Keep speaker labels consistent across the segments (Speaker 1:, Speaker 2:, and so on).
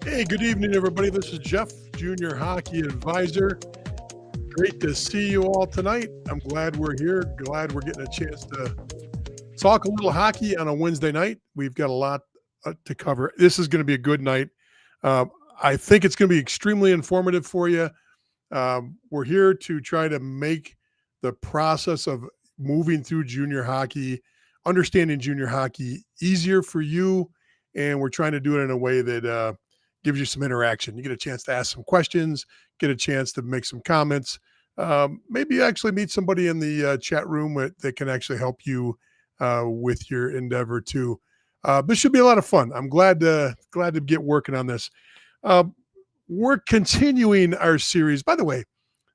Speaker 1: Hey, good evening, everybody. This is Jeff, Junior Hockey Advisor. Great to see you all tonight. I'm glad we're here. Glad we're getting a chance to talk a little hockey on a Wednesday night. We've got a lot to cover. This is going to be a good night. Um, I think it's going to be extremely informative for you. We're here to try to make the process of moving through junior hockey, understanding junior hockey easier for you. And we're trying to do it in a way that gives you some interaction. You get a chance to ask some questions, get a chance to make some comments. Maybe actually meet somebody in the chat room that can actually help you with your endeavor too. This should be a lot of fun. I'm glad to get working on this. Uh, we're continuing our series. By the way,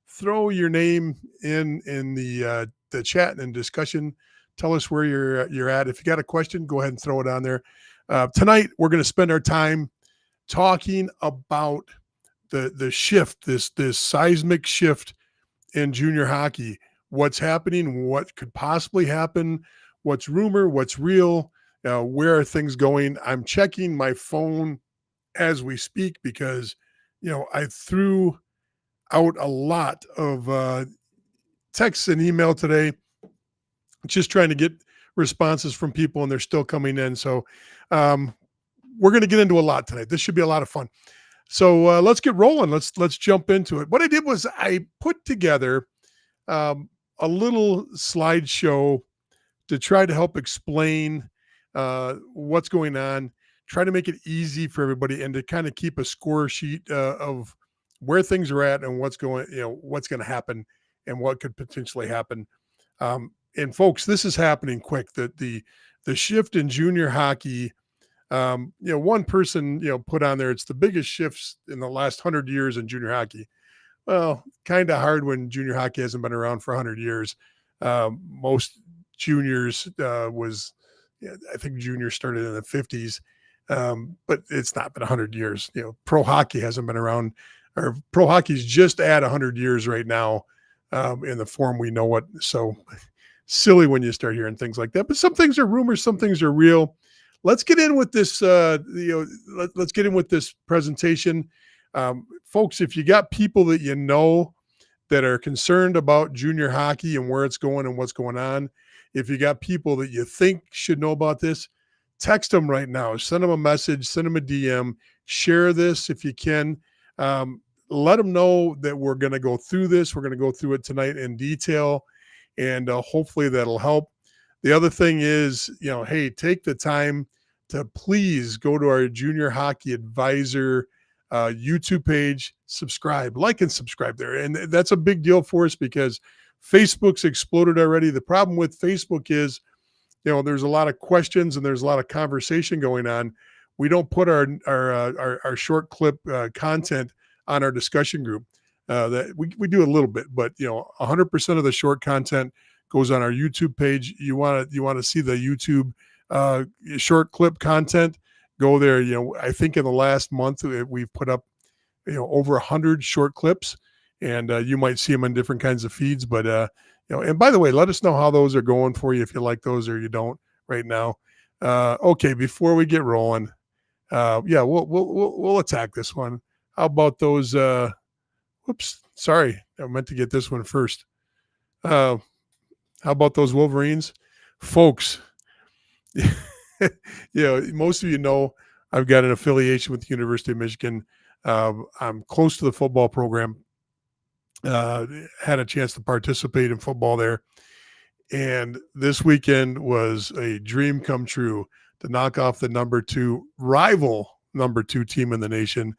Speaker 1: throw your name in the chat and discussion. Tell us where you're at. If you got a question, go ahead and throw it on there. Tonight we're going to spend our time talking about the shift, this seismic shift in junior hockey. What's happening? What could possibly happen? What's rumor? What's real? Where are things going? I'm checking my phone as we speak because I threw out a lot of texts and email today, just trying to get responses from people, and they're still coming in. So we're going to get into a lot tonight. This should be a lot of fun. So let's get rolling. Let's jump into it. What I did was I put together a little slideshow to try to help explain what's going on, try to make it easy for everybody, and to kind of keep a score sheet of where things are at and what's going to happen and what could potentially happen. And folks, this is happening quick. The shift in junior hockey. One person put on there, it's the biggest shifts in the last 100 years in junior hockey. Well, kind of hard when junior hockey hasn't been around for 100 years. Most juniors I think juniors started in the 50s, but it's not been 100 years. Pro hockey hasn't been around, or pro hockey's just at 100 years right now in the form we know it. So silly when you start hearing things like that. But some things are rumors, some things are real. Let's get in with this. Let's get in with this presentation, folks. If you got people that that are concerned about junior hockey and where it's going and what's going on, if you got people that you think should know about this, text them right now. Send them a message. Send them a DM. Share this if you can. Let them know that we're going to go through this. We're going to go through it tonight in detail, and hopefully that'll help. The other thing is, hey, take the time to please go to our Junior Hockey Advisor YouTube page, subscribe, like and subscribe there. And that's a big deal for us because Facebook's exploded already. The problem with Facebook is, there's a lot of questions and there's a lot of conversation going on. We don't put our short clip content on our discussion group. That we do a little bit, but 100% of the short content goes on our YouTube page. You want to see the YouTube short clip content, go there. I think in the last month we've put up over 100 short clips, and you might see them in different kinds of feeds. But and by the way, let us know how those are going for you, if you like those or you don't right now. Okay, before we get rolling, we'll attack this one. How about those? Whoops, sorry, I meant to get this one first. How about those Wolverines, folks? Most of I've got an affiliation with the University of Michigan. I'm close to the football program. Had a chance to participate in football there, and this weekend was a dream come true to knock off the rival number 2 team in the nation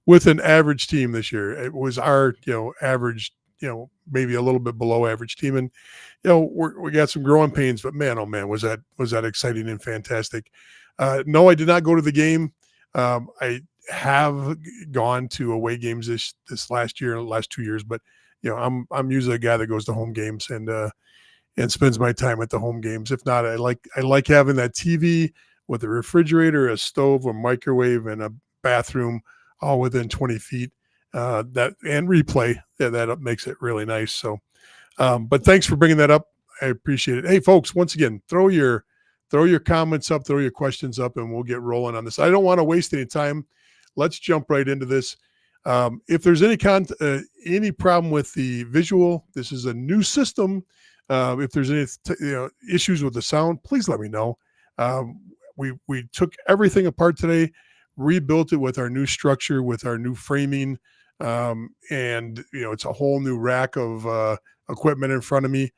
Speaker 1: with an average team this year. It was our average, maybe a little bit below average team, and we got some growing pains, but man, oh man, was that exciting and fantastic. No, I did not go to the game. I have gone to away games this last 2 years, but I'm usually a guy that goes to home games and spends my time at the home games. If not, I like having that TV with a refrigerator, a stove, a microwave, and a bathroom all within 20 feet. That and replay, that makes it really nice. So, but thanks for bringing that up. I appreciate it. Hey, folks, once again, throw your comments up, throw your questions up, and we'll get rolling on this. I don't want to waste any time. let's jump right into this. If there's any problem with the visual, this is a new system. If there's any issues with the sound, please let me know. We took everything apart today, rebuilt it with our new structure, with our new framing, and it's a whole new rack of equipment in front of me.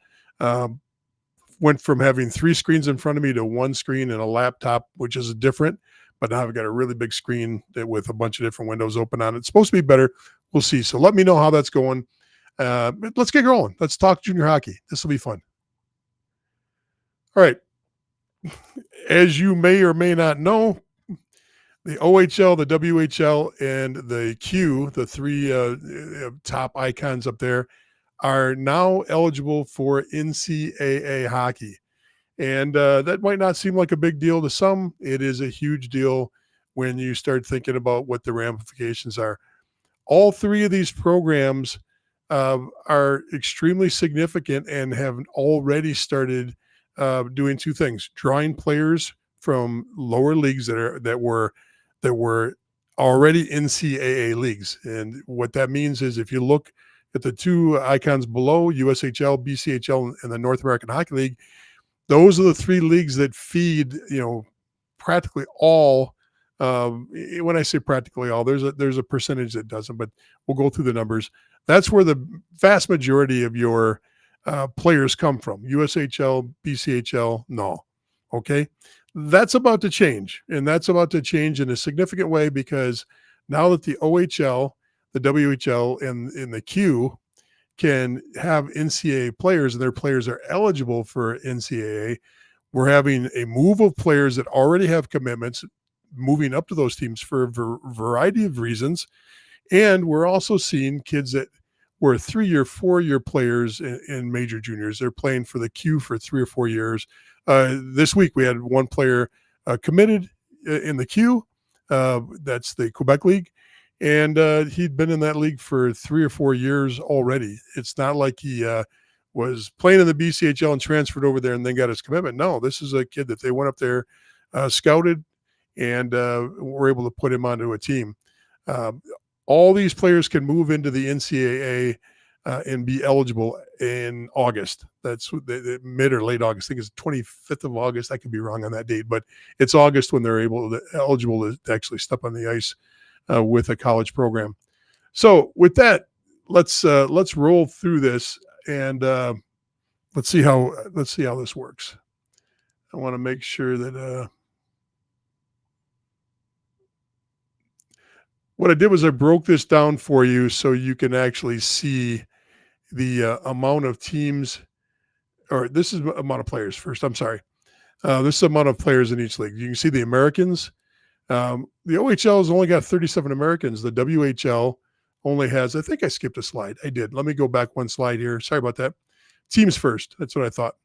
Speaker 1: Went from having 3 screens in front of me to 1 screen and a laptop, which is different. But now I've got a really big screen with a bunch of different windows open on it. It's supposed to be better. We'll see. So let me know how that's going. Let's get going. Let's talk junior hockey. This will be fun. All right. As you may or may not know, the OHL, the WHL, and the Q, the 3 top icons up there, are now eligible for NCAA hockey. And that might not seem like a big deal to some. It is a huge deal when you start thinking about what the ramifications are. All 3 of these programs are extremely significant and have already started doing 2 things: drawing players from lower leagues that were already NCAA leagues. And what that means is, if you look at the 2 icons below, USHL, BCHL, and the North American Hockey League, those are the 3 leagues that feed, practically all. When I say practically all, there's a percentage that doesn't, but we'll go through the numbers. That's where the vast majority of your players come from: USHL, BCHL, no. Okay, that's about to change, and that's about to change in a significant way, because now that the OHL, the WHL, and the Q can have NCAA players, and their players are eligible for NCAA, we're having a move of players that already have commitments moving up to those teams for a variety of reasons. And we're also seeing kids that were 3-year, 4-year players in major juniors. They're playing for the Q for 3 or 4 years. This week we had 1 player committed in the Q. That's the Quebec League. And he'd been in that league for 3 or 4 years already. It's not like he was playing in the BCHL and transferred over there and then got his commitment. No, this is a kid that they went up there, scouted, and were able to put him onto a team. All these players can move into the NCAA and be eligible in August. That's the mid or late August. I think it's 25th of August. I could be wrong on that date, but it's August when they're eligible to actually step on the ice with a college program. So with that, let's roll through this, and let's see how this works. I want to make sure that what I did was I broke this down for you so you can actually see the amount of teams, or this is amount of players first. I'm sorry. This is the amount of players in each league. You can see the Americans. The OHL has only got 37 Americans. The WHL only has, I think I skipped a slide. I did. Let me go back 1 slide here. Sorry about that. Teams first. That's what I thought.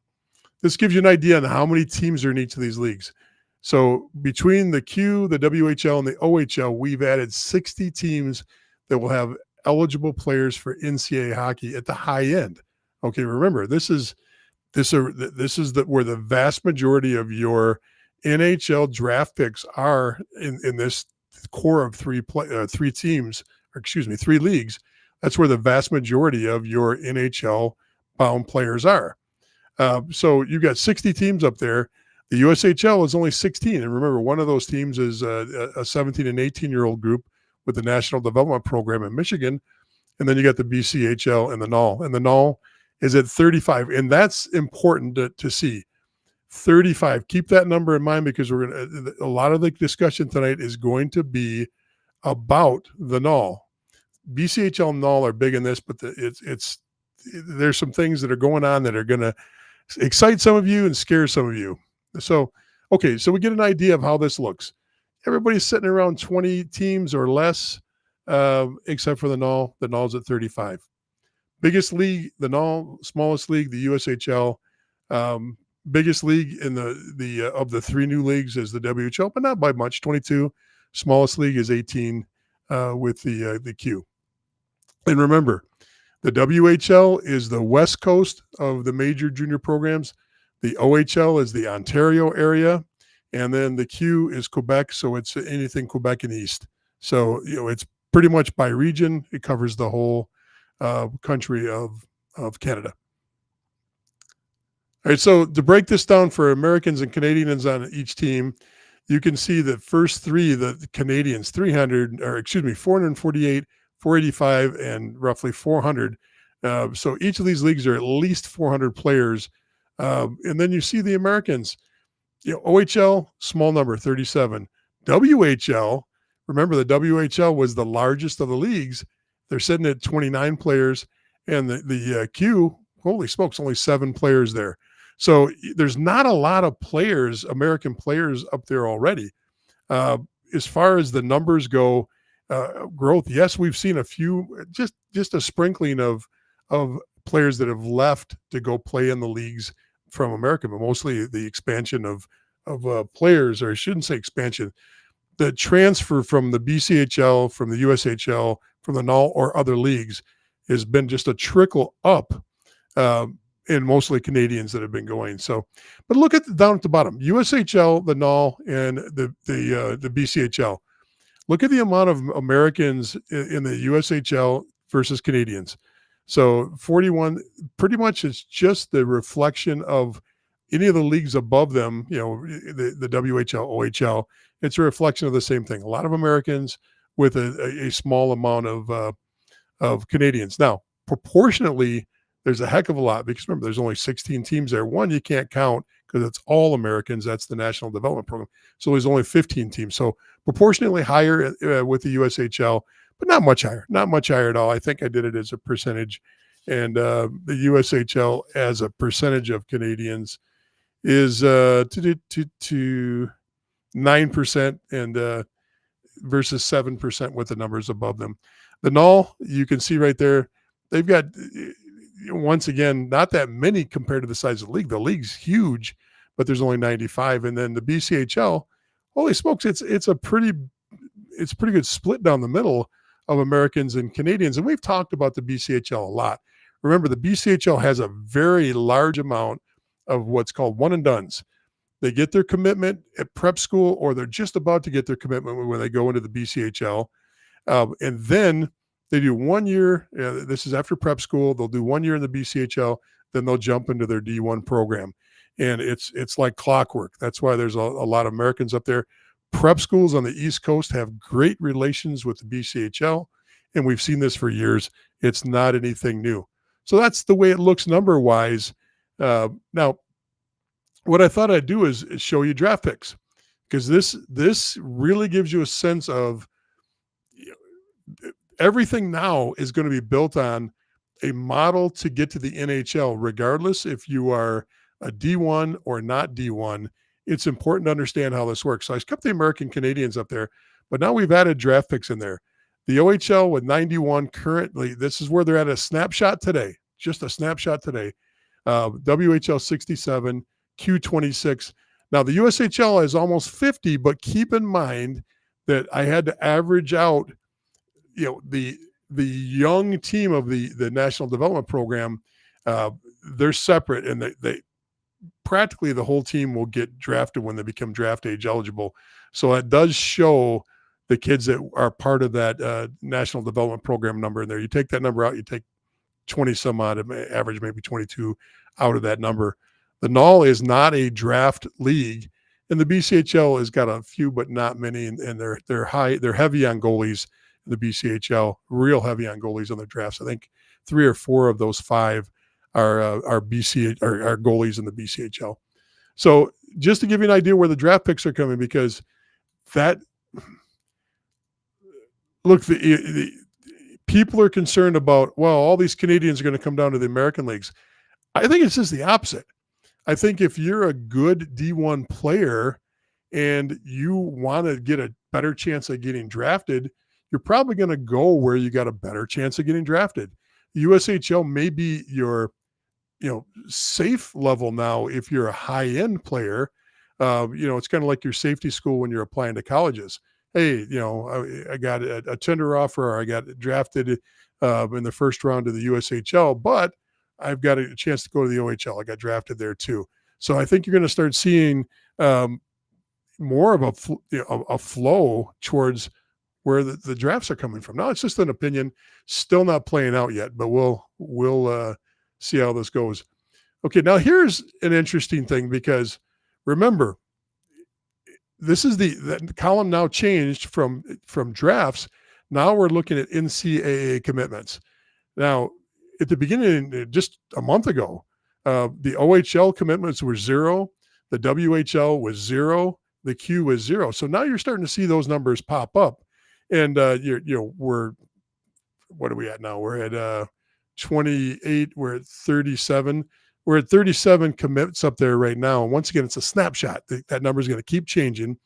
Speaker 1: This gives you an idea on how many teams are in each of these leagues. So between the Q, the WHL, and the OHL, we've added 60 teams that will have eligible players for NCAA hockey at the high end. Okay, remember, this is where the vast majority of your NHL draft picks are in this core of 3 teams, or excuse me, 3 leagues. That's where the vast majority of your NHL bound players are. So you've got 60 teams up there. The USHL is only 16. And remember, one of those teams is a 17 and 18-year-old group with the National Development Program in Michigan. And then you got the BCHL and the NAL. And the NAL is at 35. And that's important to see. 35. Keep that number in mind, because a lot of the discussion tonight is going to be about the NAL. BCHL and NAL are big in this, but there's some things that are going on that are going to excite some of you and scare some of you. So, okay, so we get an idea of how this looks. Everybody's sitting around 20 teams or less, except for the NAL. The NAL's at 35. Biggest league, the NAL. Smallest league, the USHL. Biggest league in the of the 3 new leagues is the WHL, but not by much, 22. Smallest league is 18 with the Q. And remember, the WHL is the west coast of the major junior programs. The OHL is the Ontario area, and then the Q is Quebec, so it's anything Quebec and East. So, it's pretty much by region. It covers the whole country of Canada. All right, so to break this down for Americans and Canadians on each team, you can see the first three, the Canadians, 300, or excuse me, 448, 485, and roughly 400. So each of these leagues are at least 400 players. And then you see the Americans, OHL, small number, 37. WHL, remember the WHL was the largest of the leagues. They're sitting at 29 players, and the Q, holy smokes, only 7 players there. So there's not a lot of players, American players up there already. As far as the numbers go, growth, yes, we've seen a few, just a sprinkling of players that have left to go play in the leagues from America, but mostly the expansion of players, or I shouldn't say expansion, the transfer from the BCHL, from the USHL, from the NAL or other leagues has been just a trickle up. And mostly Canadians that have been going. So, but look at down at the bottom, USHL, the NAL, and the BCHL. Look at the amount of Americans in the USHL versus Canadians. So 41, pretty much it's just the reflection of any of the leagues above them, the WHL, OHL. It's a reflection of the same thing. A lot of Americans with a small amount of Canadians. Now, proportionately, there's a heck of a lot, because remember, there's only 16 teams there. One, you can't count because it's all Americans. That's the National Development Program. So there's only 15 teams. So proportionately higher with the USHL, but not much higher. Not much higher at all. I think I did it as a percentage. And the USHL as a percentage of Canadians is to 9% and versus 7% with the numbers above them. The NAL, you can see right there, they've got, once again, not that many compared to the size of the league. The league's huge, but there's only 95. And then the BCHL, holy smokes, it's a pretty good split down the middle of Americans and Canadians. And we've talked about the BCHL a lot. Remember, the BCHL has a very large amount of what's called one and dones. They get their commitment at prep school, or they're just about to get their commitment when they go into the BCHL. And then they do 1 year. This is after prep school. They'll do 1 year in the BCHL, then they'll jump into their D1 program. And it's like clockwork. That's why there's a lot of Americans up there. Prep schools on the East Coast have great relations with the BCHL, and we've seen this for years. It's not anything new. So that's the way it looks number-wise. Now, what I thought I'd do is show you draft picks, because this really gives you a sense of everything now is going to be built on a model to get to the NHL, regardless if you are a D1 or not D1. It's important to understand how this works. So I kept the American Canadians up there, but now we've added draft picks in there. The OHL with 91 currently, this is where they're at a snapshot today, just a snapshot today. WHL 67, Q26. Now the USHL is almost 50, but keep in mind that I had to average out the young team of the National Development Program. They're separate, and they practically the whole team will get drafted when they become draft age eligible. So that does show the kids that are part of that National Development Program number in there. You take that number out, you take 20 some odd, average maybe 22 out of that number. The NAL is not a draft league, and the BCHL has got a few, but not many, and they're heavy on goalies. The BCHL, real heavy on goalies on their drafts. I think 3 or 4 of those 5 are goalies in the BCHL. So just to give you an idea where the draft picks are coming, because that look, the people are concerned about, well, all these Canadians are going to come down to the American leagues. I think it's just the opposite. I think if you're a good D1 player and you want to get a better chance of getting drafted, you're probably going to go where you got a better chance of getting drafted. The USHL may be your, safe level now if you're a high-end player. It's kind of like your safety school when you're applying to colleges. Hey, I got a tender offer, or I got drafted in the first round of the USHL, but I've got a chance to go to the OHL. I got drafted there too. So I think you're going to start seeing more of a flow towards where the drafts are coming from. Now it's just an opinion, still not playing out yet, but we'll see how this goes. Okay, now here's an interesting thing because remember, this is the column now changed from drafts. Now we're looking at NCAA commitments. Now, at the beginning, just a month ago, the OHL commitments were 0, the WHL was 0, the Q was 0. So now you're starting to see those numbers pop up, and we're what are we at now? We're at 28. We're at 37. We're at 37 commits up there right now. And once again, it's a snapshot. That number is going to keep changing.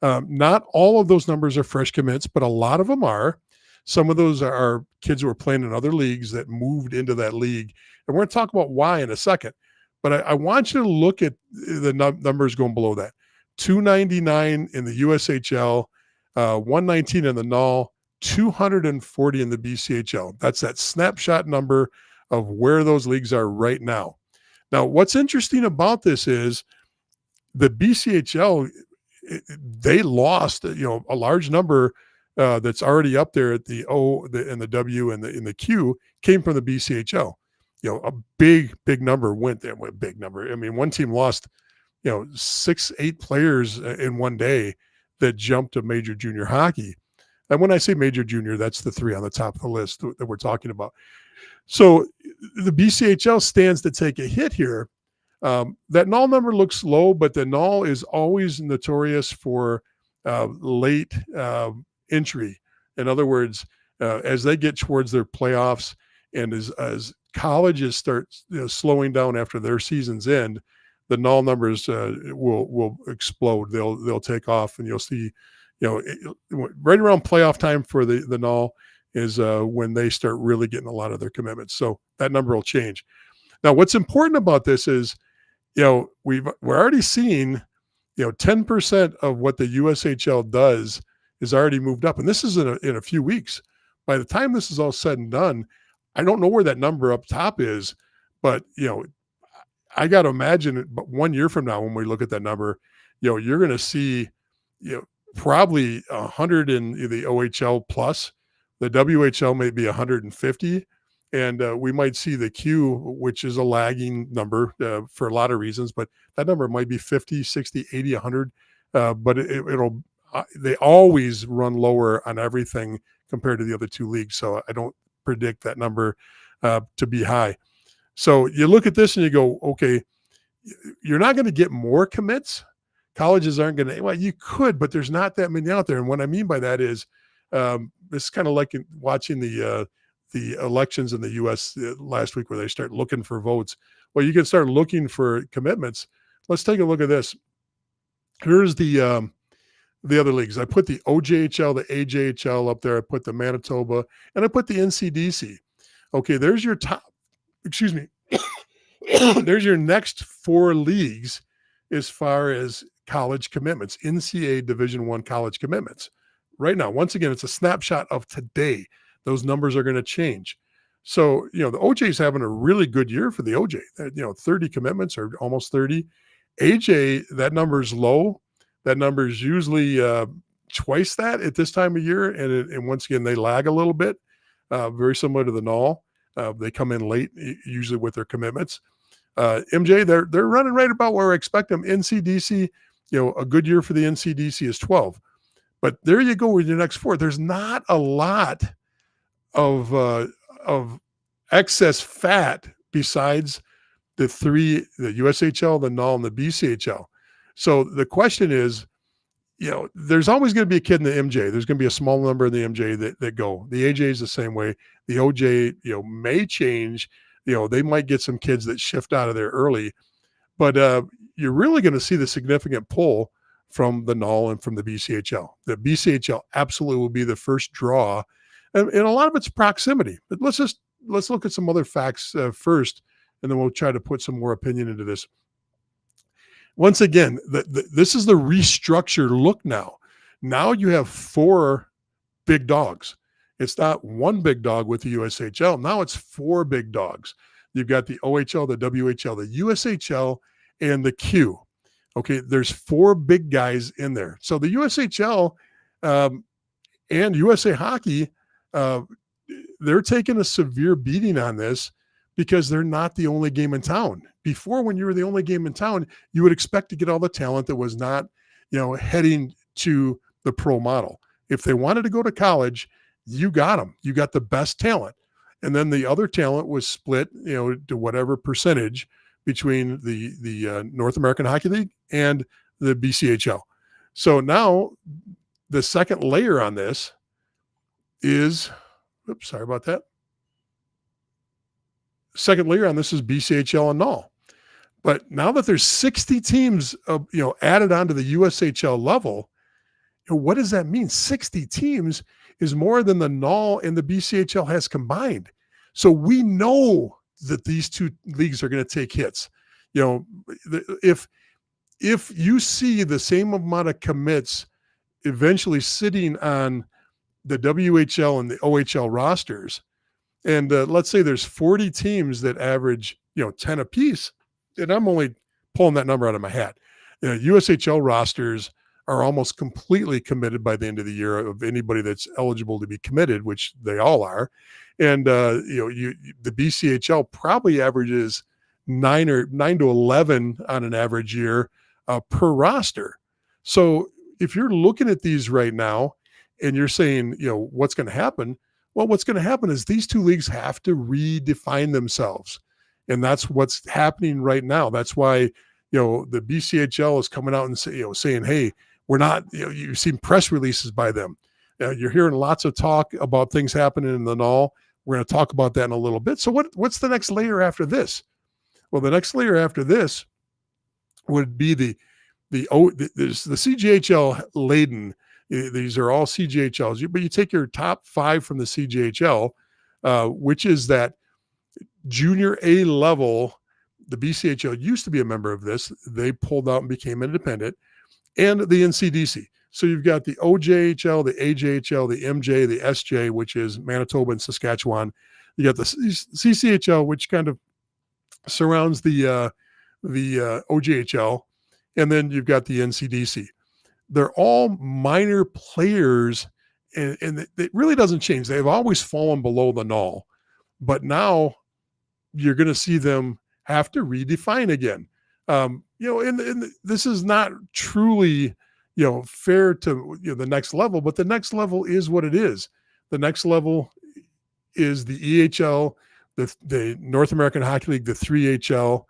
Speaker 1: Not all of those numbers are fresh commits, but a lot of them are. Some of those are kids who are playing in other leagues that moved into that league. And we're going to talk about why in a second. But I want you to look at the numbers going below that. 299 in the USHL, 119 in the NAL, 240 in the BCHL. That's that snapshot number of where those leagues are right now. Now, what's interesting about this is the BCHL, they lost, a large number that's already up there at the O and the W and the Q came from the BCHL. A big number went there. A big number. I mean, one team lost, 6-8 players in one day that jumped to major junior hockey. And when I say major junior, that's the 3 on the top of the list that we're talking about. So the BCHL stands to take a hit here. That null number looks low, but the null is always notorious for late entry. In other words, as they get towards their playoffs and as colleges start slowing down after their seasons end, the null numbers will explode. They'll take off, and you'll see, right around playoff time for the null is when they start really getting a lot of their commitments. So that number will change. Now, what's important about this is, we're already seeing, 10% of what the USHL does is already moved up. And this is in a few weeks. By the time this is all said and done, I don't know where that number up top is, but, I got to imagine but 1 year from now, when we look at that number, you're going to see, probably 100 in the OHL plus. The WHL may be 150. And we might see the Q, which is a lagging number for a lot of reasons, but that number might be 50, 60, 80, 100. But they always run lower on everything compared to the other 2 leagues. So I don't predict that number to be high. So you look at this and you go, okay, you're not going to get more commits. Colleges aren't going to, well, you could, but there's not that many out there. And what I mean by that is this is kind of like watching the elections in the U.S. Last week where they start looking for votes. Well, you can start looking for commitments. Let's take a look at this. Here's the other leagues. I put the OJHL, the AJHL up there. I put the Manitoba, and I put the NCDC. Okay, there's your top, excuse me. There's your next 4 leagues as far as college commitments, NCAA Division I college commitments. Right now, once again, it's a snapshot of today. Those numbers are going to change. So, the OJ is having a really good year for the OJ. 30 commitments or almost 30. AJ, that number is low. That number is usually twice that at this time of year. And once again, they lag a little bit, very similar to the null. They come in late, usually with their commitments. MJ, they're running right about where I expect them. NCDC, a good year for the NCDC is 12. But there you go with your next 4. There's not a lot of excess fat besides the 3, the USHL, the null, and the BCHL. So the question is, there's always going to be a kid in the MJ. There's going to be a small number in the MJ that go. The AJ is the same way. The OJ, may change. They might get some kids that shift out of there early. But you're really going to see the significant pull from the null and from the BCHL. The BCHL absolutely will be the first draw. And a lot of it's proximity. But let's look at some other facts first, and then we'll try to put some more opinion into this. Once again, this is the restructured look now. Now you have 4 big dogs. It's not one big dog with the USHL. Now it's 4 big dogs. You've got the OHL, the WHL, the USHL, and the Q. Okay, there's 4 big guys in there. So the USHL, And USA Hockey, uh, they're taking a severe beating on this because they're not the only game in town. Before, when you were the only game in town, you would expect to get all the talent that was not, heading to the pro model. If they wanted to go to college, you got them. You got the best talent. And then the other talent was split, to whatever percentage between the North American Hockey League and the BCHL. So now the second layer on this is, oops, sorry about that. Second layer on this is BCHL and NAL. But now that there's 60 teams, added onto the USHL level, what does that mean? 60 teams is more than the NAL and the BCHL has combined. So we know that these two leagues are going to take hits. If you see the same amount of commits eventually sitting on the WHL and the OHL rosters, and let's say there's 40 teams that average, 10 apiece, and I'm only pulling that number out of my hat. USHL rosters are almost completely committed by the end of the year of anybody that's eligible to be committed, which they all are. And the BCHL probably averages 9 to 11 on an average year per roster. So if you're looking at these right now and you're saying, what's going to happen? Well, what's going to happen is these two leagues have to redefine themselves. And that's what's happening right now. That's why, the BCHL is coming out and saying, hey, we're not, you've seen press releases by them. You're hearing lots of talk about things happening in the NAL. We're going to talk about that in a little bit. So what's the next layer after this? Well, the next layer after this would be the CJHL laden. These are all CJHLs, but you take your top 5 from the CJHL, which is that junior A level. The BCHL used to be a member of this. They pulled out and became independent, and the NCDC. So you've got the OJHL, the AJHL, the MJ, the SJ, which is Manitoba and Saskatchewan. You got the CCHL, which kind of surrounds the OJHL, and then you've got the NCDC. They're all minor players, and it really doesn't change. They've always fallen below the NAL, but now you're going to see them have to redefine again. And this is not truly, fair to the next level, but the next level is what it is. The next level is the EHL, the North American Hockey League, the 3HL.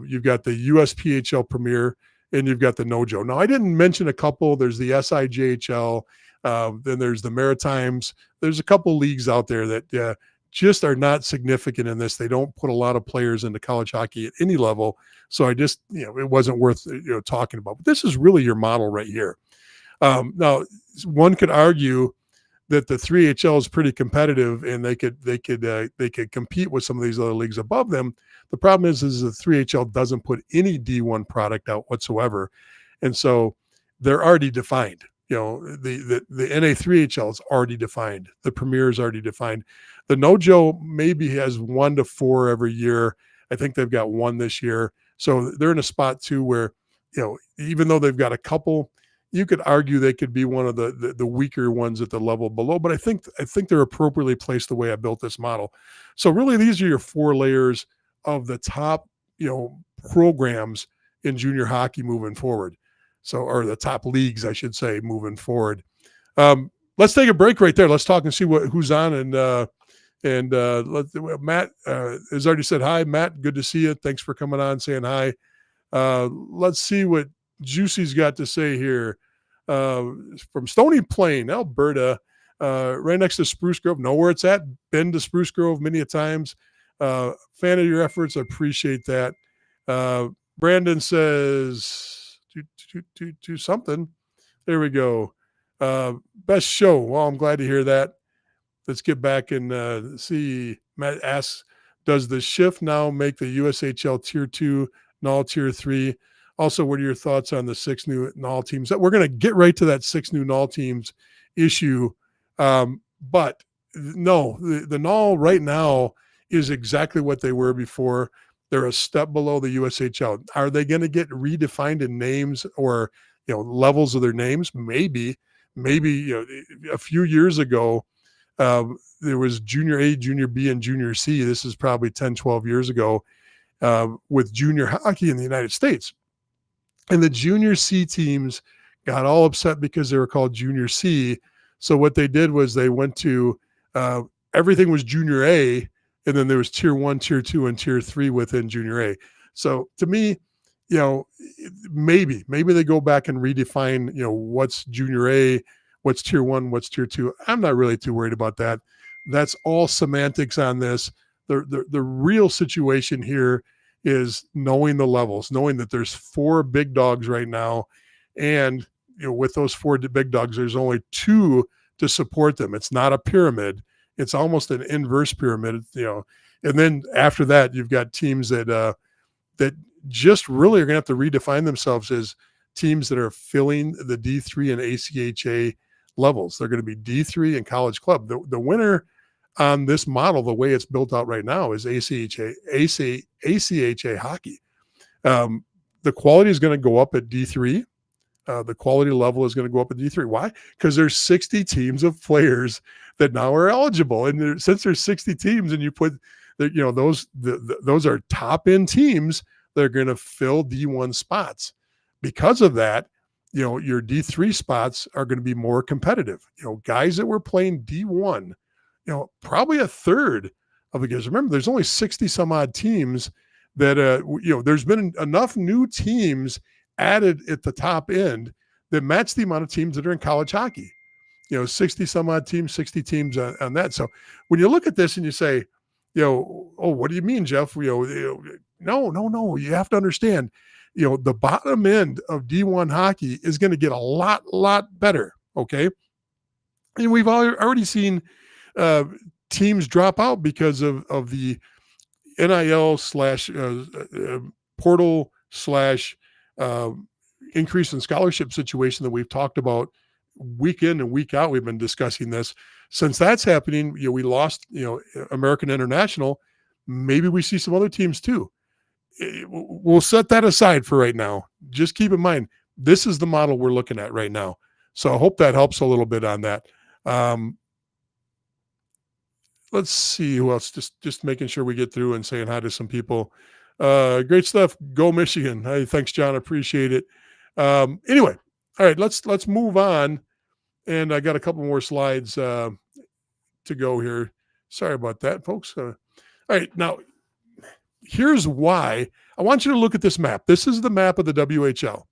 Speaker 1: You've got the USPHL Premier, and you've got the NOJO. Now, I didn't mention a couple. There's the SIJHL. Then there's the Maritimes. There's a couple leagues out there that just are not significant in this. They don't put a lot of players into college hockey at any level. So I just, it wasn't worth, talking about. But this is really your model right here. Now, one could argue that the 3HL is pretty competitive and they could compete with some of these other leagues above them. The problem is the 3HL doesn't put any D1 product out whatsoever. And so they're already defined. The NA3HL is already defined. The Premier is already defined. The NOJO maybe has 1 to 4 every year. I think they've got 1 this year. So they're in a spot too where, even though they've got a couple, you could argue they could be one of the weaker ones at the level below. But I think they're appropriately placed the way I built this model. So really, these are your 4 layers of the top, programs in junior hockey moving forward. So, or the top leagues, I should say, moving forward. Let's take a break right there. Let's talk and see who's on. And Matt has already said hi. Matt, good to see you. Thanks for coming on, saying hi. Let's see what Juicy's got to say here. From Stony Plain, Alberta, right next to Spruce Grove. Know where it's at. Been to Spruce Grove many a times. Fan of your efforts. I appreciate that. Brandon says to something. There we go. Best show. Well, I'm glad to hear that. Let's get back and see. Matt asks, does the shift now make the USHL Tier 2, NAL Tier 3? Also, what are your thoughts on the 6 new NAL teams? We're going to get right to that 6 new NAL teams issue. But no, the NAL right now is exactly what they were before. They're a step below the USHL. Are they going to get redefined in names or levels of their names? Maybe. maybe, a few years ago, there was junior A, junior B, and junior C. This is probably 10, 12 years ago, with junior hockey in the United States. And the junior C teams got all upset because they were called junior C. So what they did was they went to, everything was junior A, and then there was tier 1, tier 2, and tier 3 within junior A. So to me, maybe they go back and redefine, what's junior A, what's tier 1, what's tier 2. I'm not really too worried about that. That's all semantics on this. The real situation here is knowing the levels, knowing that there's 4 big dogs right now. And, with those 4 big dogs, there's only 2 to support them. It's not a pyramid. It's almost an inverse pyramid, and then after that, you've got teams that just really are going to have to redefine themselves as teams that are filling the D3 and ACHA levels. They're going to be D3 and college club. The winner on this model, the way it's built out right now, is ACHA hockey. The quality is going to go up at D3. The quality level is going to go up at D3. Why? Because there's 60 teams of players that now are eligible. And since there's 60 teams and you put, those are top end teams, they're going to fill D1 spots. Because of that, your D3 spots are going to be more competitive. Guys that were playing D1, probably a third of the guys. Remember, there's only 60 some odd teams that, there's been enough new teams added at the top end that match the amount of teams that are in college hockey. 60 some odd teams, 60 teams on that. So when you look at this and you say, oh, what do you mean, Jeff? No. You have to understand, the bottom end of D1 hockey is going to get a lot better. Okay. And we've already seen teams drop out because of the NIL / portal / increase in scholarship situation that we've talked about week in and week out. We've been discussing this. Since that's happening, we lost, American International. Maybe we see some other teams too. We'll set that aside for right now. Just keep in mind, this is the model we're looking at right now. So I hope that helps a little bit on that. Let's see who else. Just making sure we get through and saying hi to some people. Great stuff. Go Michigan. Hey, thanks, John. Appreciate it. Anyway, all right, let's move on. And I got a couple more slides to go here. Sorry about that, folks. All right, now here's why. I want you to look at this map. This is the map of the WHL.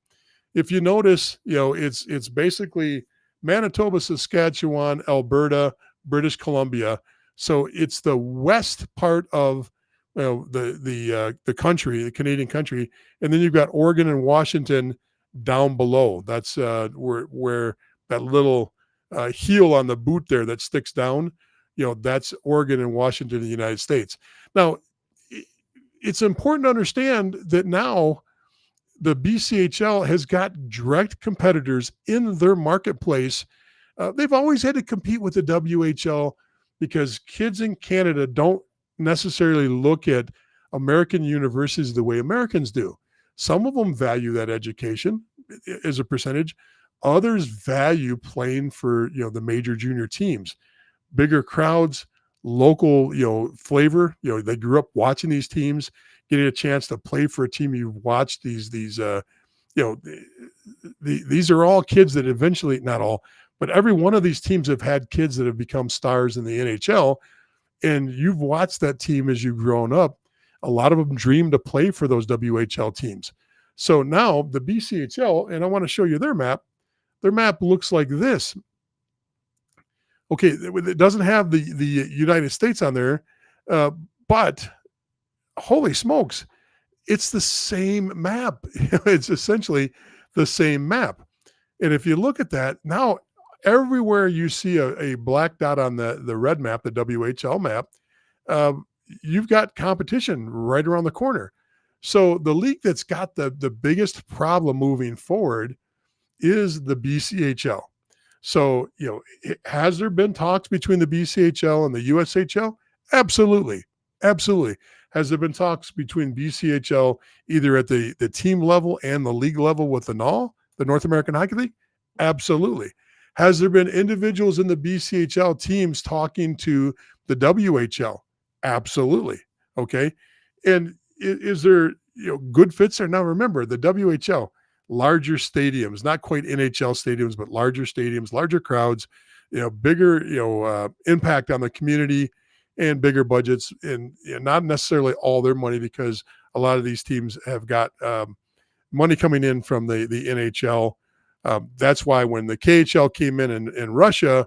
Speaker 1: If you notice, it's basically Manitoba, Saskatchewan, Alberta, British Columbia. So it's the west part of the country, the Canadian country, and then you've got Oregon and Washington down below. That's where that little heel on the boot there that sticks down, that's Oregon and Washington in the United States. Now, it's important to understand that now the BCHL has got direct competitors in their marketplace. They've always had to compete with the WHL because kids in Canada don't necessarily look at American universities the way Americans do. Some of them value that education as a percentage. Others value playing for, the major junior teams, bigger crowds, local, flavor. They grew up watching these teams, getting a chance to play for a team you've watched. These are all kids that eventually, not all, but every one of these teams have had kids that have become stars in the NHL. And you've watched that team as you've grown up. A lot of them dream to play for those WHL teams. So now the BCHL, and I want to show you their map. Their map looks like this. Okay, it doesn't have the United States on there, but holy smokes, it's the same map. It's essentially the same map. And if you look at that, now everywhere you see a black dot on the red map, the WHL map, you've got competition right around the corner. So the league that's got the biggest problem moving forward is the BCHL. So, has there been talks between the BCHL and the USHL? Absolutely. Absolutely. Has there been talks between BCHL either at the team level and the league level with the NAL, the North American Hockey League? Absolutely. Has there been individuals in the BCHL teams talking to the WHL? Absolutely. Okay. And is there good fits there? Now remember the WHL, larger stadiums, not quite NHL stadiums, but larger stadiums, larger crowds, bigger impact on the community, and bigger budgets, and not necessarily all their money, because a lot of these teams have got money coming in from the NHL. That's why when the KHL came in Russia,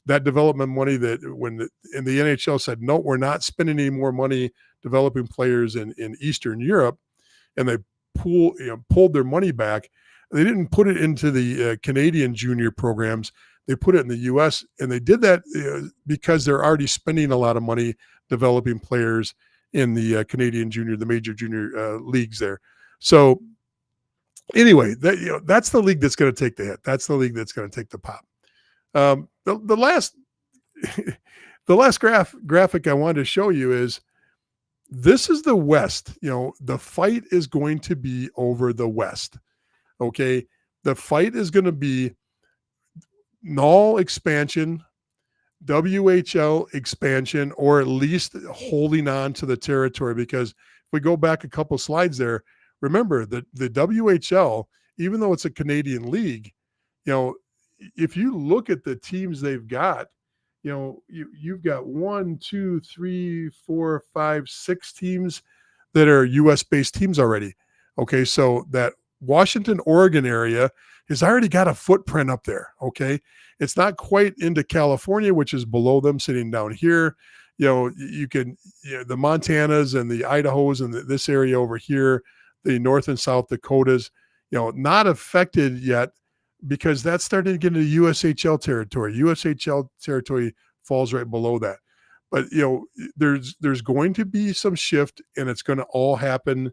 Speaker 1: that development money, that when the NHL said, no, we're not spending any more money developing players in Eastern Europe, and they pulled their money back. They didn't put it into the Canadian junior programs. They put it in the U.S., and they did that because they're already spending a lot of money developing players in the Canadian junior, the major junior leagues there. So anyway, that's the league that's going to take the hit. That's the league that's going to take the pop. The last the last graphic I wanted to show you is, this is the West. The fight is going to be over the West. Okay. The fight is going to be NOL expansion, WHL expansion, or at least holding on to the territory. Because if we go back a couple slides there, remember that the WHL, even though it's a Canadian league, if you look at the teams they've got, you've got 1, 2, 3, 4, 5, 6 teams that are US based teams already. Okay. So that Washington, Oregon area has already got a footprint up there. Okay. It's not quite into California, which is below them, sitting down here. You can, the Montanas and the Idahos and this area over here, the North and South Dakotas, not affected yet, because that's starting to get into USHL territory. USHL territory falls right below that. But, there's going to be some shift, and it's going to all happen,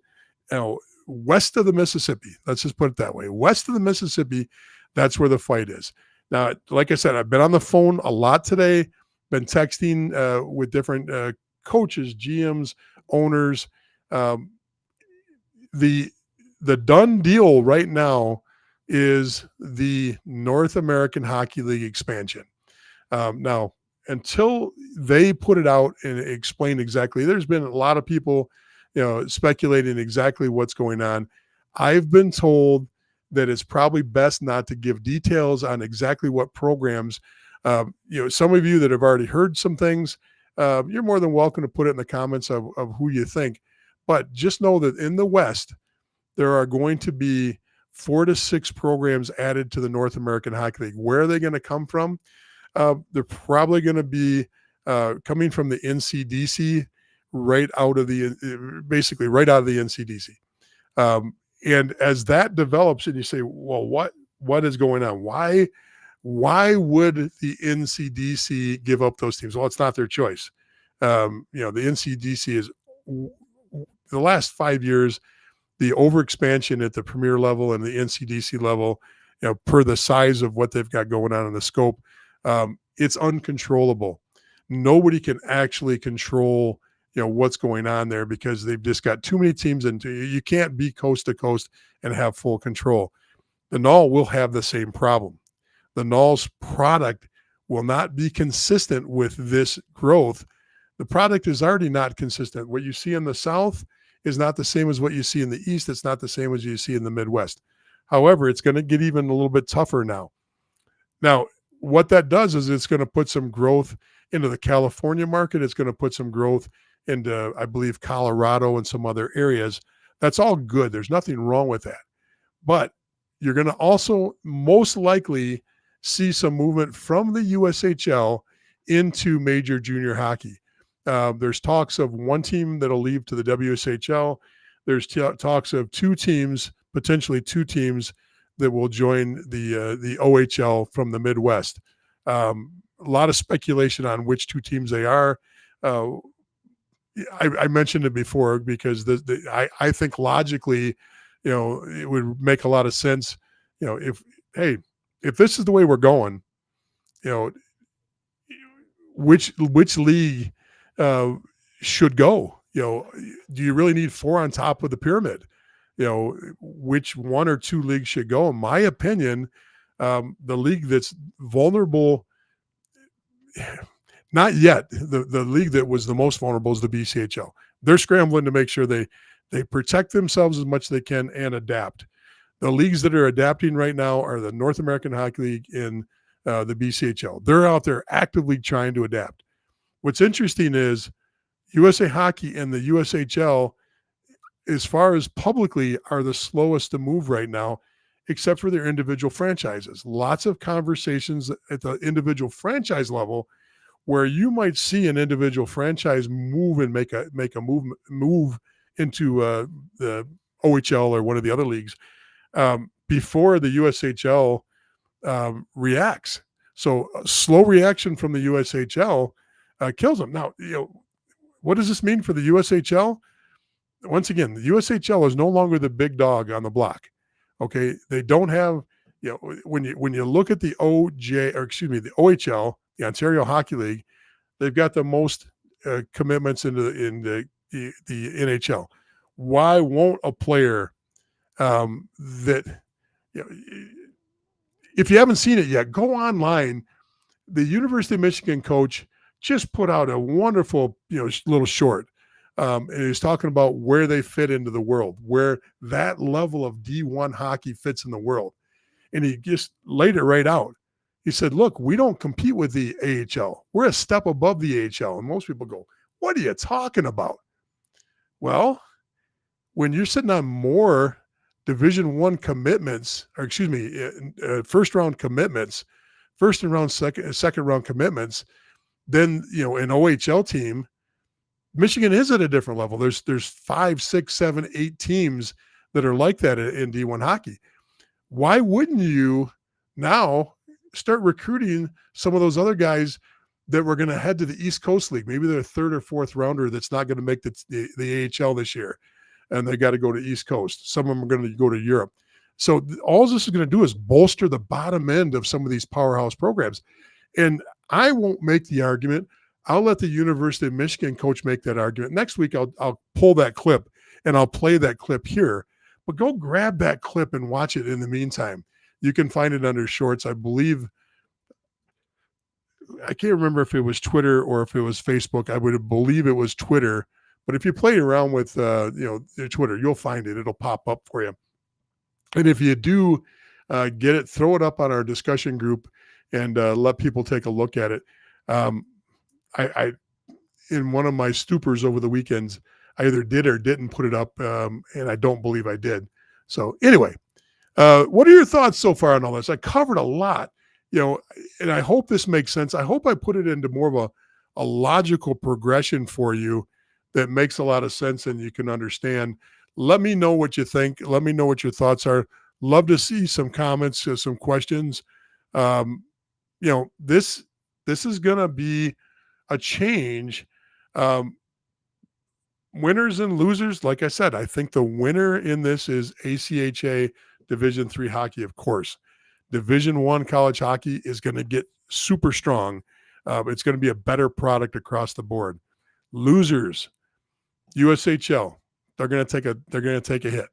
Speaker 1: west of the Mississippi. Let's just put it that way. West of the Mississippi, that's where the fight is. Now, like I said, I've been on the phone a lot today, been texting with different coaches, GMs, owners. The done deal right now is the North American Hockey League expansion. Now, until they put it out and explain exactly, there's been a lot of people, speculating exactly what's going on. I've been told that it's probably best not to give details on exactly what programs. Some of you that have already heard some things, you're more than welcome to put it in the comments of who you think. But just know that in the West, there are going to be 4 to 6 programs added to the North American Hockey League. Where are they going to come from? They're probably going to be coming from the NCDC, right out of the NCDC. And as that develops, and you say, well, what is going on? Why would the NCDC give up those teams? Well, it's not their choice. The NCDC is, the last 5 years, the overexpansion at the premier level and the NCDC level, per the size of what they've got going on in the scope, it's uncontrollable. Nobody can actually control, what's going on there, because they've just got too many teams, and you can't be coast to coast and have full control. The NOL will have the same problem. The NOL's product will not be consistent with this growth. The product is already not consistent. What you see in the South is not the same as what you see in the East. It's not the same as you see in the Midwest. However, it's going to get even a little bit tougher now. Now, what that does is it's going to put some growth into the California market. It's going to put some growth into, I believe, Colorado and some other areas. That's all good. There's nothing wrong with that. But you're going to also most likely see some movement from the USHL into major junior hockey. There's talks of one team that'll leave to the WSHL. There's talks of potentially two teams that will join the OHL from the Midwest. A lot of speculation on which 2 teams they are. I mentioned it before because I think logically, it would make a lot of sense. If this is the way we're going, which league should go? Do you really need 4 on top of the pyramid? Which 1 or 2 leagues should go? In my opinion, The league that's vulnerable, not yet. The league that was the most vulnerable is the BCHL. They're scrambling to make sure they protect themselves as much as they can and adapt. The leagues that are adapting right now are the North American Hockey League and the BCHL. They're out there actively trying to adapt. What's interesting is USA Hockey and the USHL, as far as publicly, are the slowest to move right now, except for their individual franchises. Lots of conversations at the individual franchise level where you might see an individual franchise move and make a move into the OHL or one of the other leagues before the USHL reacts. So a slow reaction from the USHL kills them. Now, what does this mean for the USHL? Once again, the USHL is no longer the big dog on the block. Okay, they don't have, when you look at the the OHL, the Ontario Hockey League, they've got the most commitments in the NHL. Why won't a player that, if you haven't seen it yet, go online. The University of Michigan coach just put out a wonderful, little short. And he's talking about where they fit into the world, where that level of D1 hockey fits in the world. And he just laid it right out. He said, look, we don't compete with the AHL. We're a step above the AHL. And most people go, what are you talking about? Well, when you're sitting on more Division I commitments, or first round commitments, second round commitments, then, an OHL team, Michigan is at a different level. There's 5, 6, 7, 8 teams that are like that in D1 hockey. Why wouldn't you now start recruiting some of those other guys that were going to head to the East Coast League? Maybe they're a third or fourth rounder that's not going to make the AHL this year, and they got to go to East Coast. Some of them are going to go to Europe. So all this is going to do is bolster the bottom end of some of these powerhouse programs. And I won't make the argument. I'll let the University of Michigan coach make that argument. Next week, I'll pull that clip and I'll play that clip here. But go grab that clip and watch it in the meantime. You can find it under shorts. I believe, I can't remember if it was Twitter or if it was Facebook. I would believe it was Twitter. But if you play around with Twitter, you'll find it. It'll pop up for you. And if you do get it, throw it up on our discussion group and let people take a look at it. I in one of my stupors over the weekends, I either did or didn't put it up, and I don't believe I did. So anyway, what are your thoughts so far on all this? I covered a lot, and I hope this makes sense. I hope I put it into more of a logical progression for you that makes a lot of sense and you can understand. Let me know what you think. Let me know what your thoughts are. Love to see some comments, some questions. This is going to be a change. Winners and losers, like I said, I think the winner in this is ACHA Division III hockey, of course. Division I college hockey is going to get super strong. It's going to be a better product across the board. Losers, USHL, they're going to take a hit.